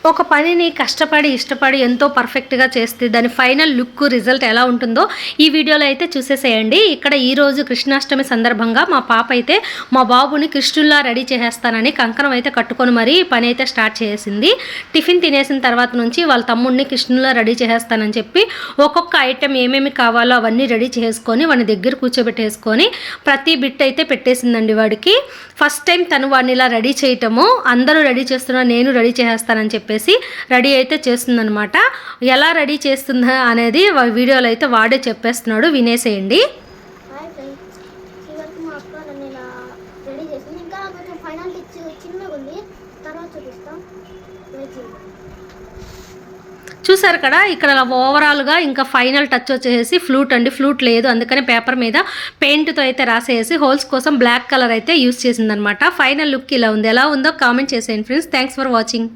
ఒక పనిని కష్టపడి ఇష్టపడి ఎంతో పర్ఫెక్ట్గా చేస్తే దాని ఫైనల్ లుక్ రిజల్ట్ ఎలా ఉంటుందో ఈ వీడియోలో అయితే చూసేసేయండి. ఇక్కడ ఈరోజు కృష్ణాష్టమి సందర్భంగా మా పాప అయితే మా బాబుని కృష్ణుల్లా రెడీ చేసేస్తానని కంకణం అయితే కట్టుకొని మరీ పని అయితే స్టార్ట్ చేసింది. టిఫిన్ తినేసిన తర్వాత నుంచి వాళ్ళ తమ్ముడిని కృష్ణుల్లా రెడీ చేసేస్తానని చెప్పి ఒక్కొక్క ఐటెం ఏమేమి కావాలో అవన్నీ రెడీ చేసుకొని వాడిని దగ్గర కూర్చోబెట్టేసుకొని ప్రతి బిట్ అయితే పెట్టేసిందండి వాడికి. ఫస్ట్ టైం తను వాడిని ఇలా రెడీ చేయటము, అందరూ రెడీ చేస్తున్నా నేను రెడీ చేసేస్తానని చెప్పేసి రెడీ అయితే చేస్తుందనమాట. ఎలా రెడీ చేస్తుందా అనేది వీడియోలో అయితే వాడే చెప్పేస్తున్నాడు, వినేసేయండి. చూసారు కదా, ఇక్కడ ఓవరాల్గా ఇంకా ఫైనల్ టచ్ వచ్చేసి ఫ్లూట్ అండి. ఫ్లూట్ లేదు, అందుకని పేపర్ మీద పెయింట్తో అయితే రాసేసి హోల్స్ కోసం బ్లాక్ కలర్ అయితే యూస్ చేసిందనమాట. ఫైనల్ లుక్ ఇలా ఉంది. ఎలా ఉందో కామెంట్ చేసేయండి ఫ్రెండ్స్. Thanks for watching.